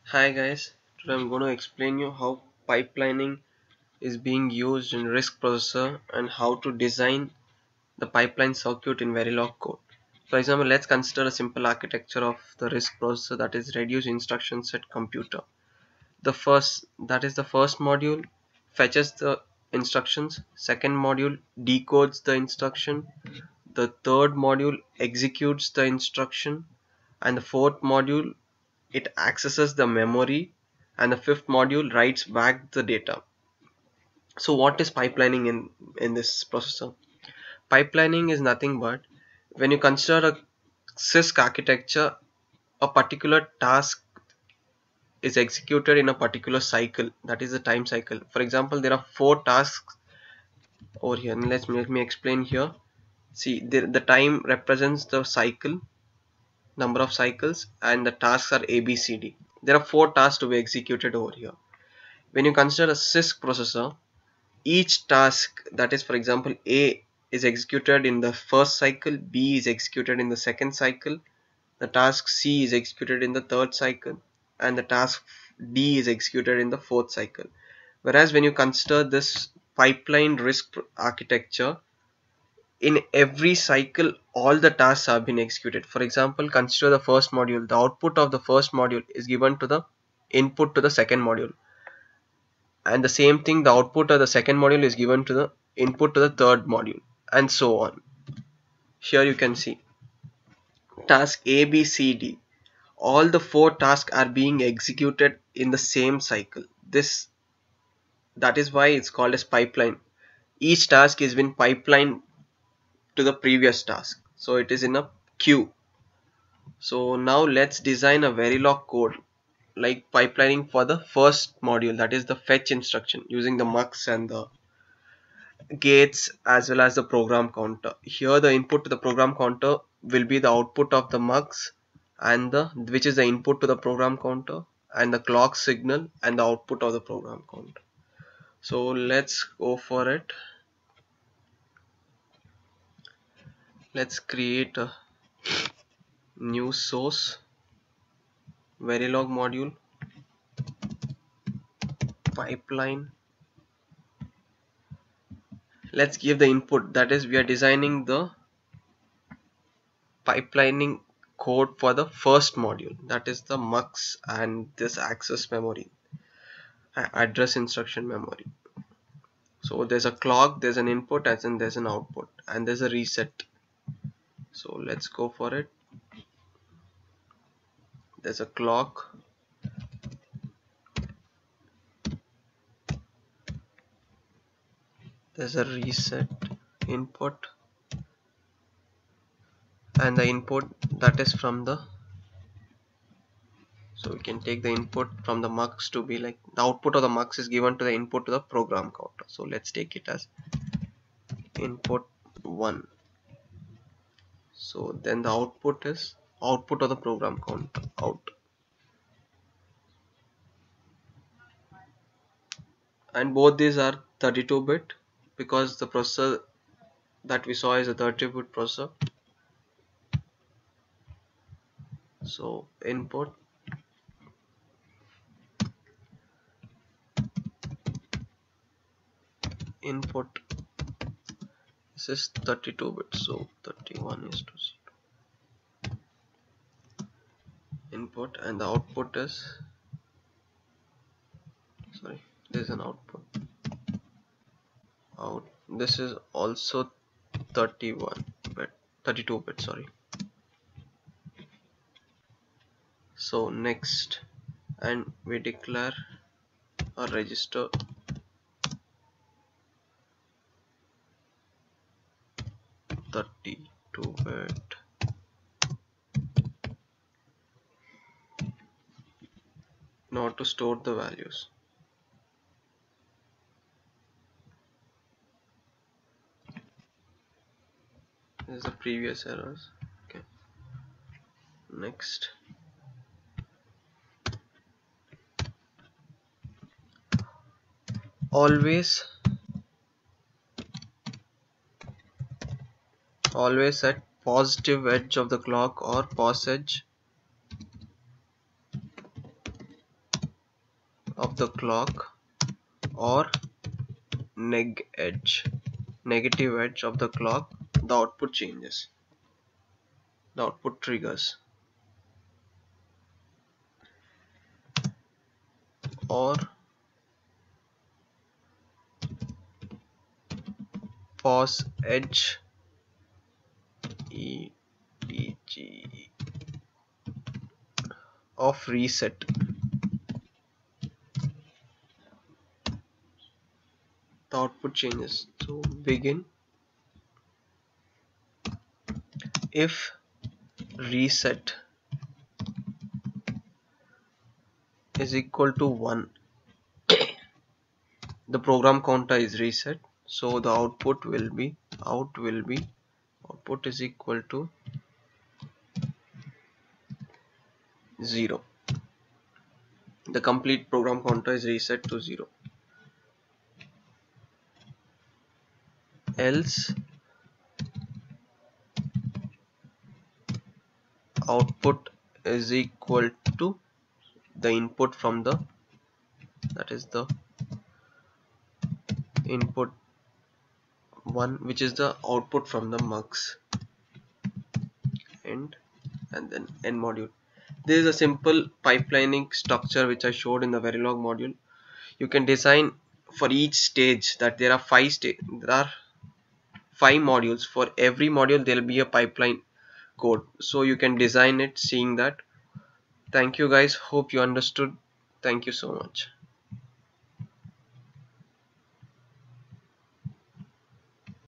Hi guys, today I'm going to explain you how pipelining is being used in RISC processor and how to design the pipeline circuit in Verilog code. For example, let's consider a simple architecture of the RISC processor, that is reduced instruction set computer. The first module fetches the instructions, second module decodes the instruction, the third module executes the instruction, and the fourth module it accesses the memory, and the fifth module writes back the data. So what is pipelining in this processor? Pipelining is nothing but when you consider a CISC architecture, a particular task is executed in a particular cycle, that is the time cycle. For example, there are four tasks over here, and let me explain here. See, the time represents the cycle, number of cycles, and the tasks are ABCD. There are four tasks to be executed over here. When you consider a CISC processor, each task, that is for example A is executed in the first cycle, B is executed in the second cycle, the task C is executed in the third cycle, and the task D is executed in the fourth cycle. Whereas when you consider this pipeline RISC architecture, in every cycle all the tasks have been executed. For example, consider the first module. The output of the first module is given to the input to the second module, and the same thing, the output of the second module is given to the input to the third module, and so on. Here you can see task A, B, C, D, all the four tasks are being executed in the same cycle. That is why it's called as pipeline. Each task is been pipelined to the previous task, so it is in a queue. So now let's design a Verilog code like pipelining for the first module, that is the fetch instruction, using the mux and the gates as well as the program counter. Here the input to the program counter will be the output of the mux, and the which is the input to the program counter, and the clock signal and the output of the program counter. So let's go for it. Let's create a new source Verilog module pipeline. Let's give the input, that is we are designing the pipelining code for the first module, that is the mux and this access memory, address instruction memory. So there's a clock, there's an input, as in there's an output, and there's a reset. So let's go for it. There's a clock, there's a reset input, and the input that is from the, so we can take the input from the mux to be like the output of the mux is given to the input to the program counter. So let's take it as input 1. So then the output is output of the program counter out, and both these are 32-bit because the processor that we saw is a 30-bit processor. So input this is 32-bit, so 31 is to 0 input, and the output is, sorry, this is an output out, this is also 31-bit 32-bit, sorry. So next, and we declare a register (32-bit) now to store the values. This is the previous errors. Okay, next, always at positive edge of the clock or pause edge of the clock or negative edge of the clock, the output changes, the output triggers. Or pause edge EDG of reset. The output changes. So begin if reset is equal to 1, the program counter is reset, so the output is equal to 0. The complete program counter is reset to 0. Else output is equal to the input from the, that is the input 1, which is the output from the mux, and then end module. This is a simple pipelining structure which I showed in the Verilog module. You can design for each stage that there are 5 modules. For every module there will be a pipeline code, so you can design it seeing that. Thank you guys, hope you understood. Thank you so much.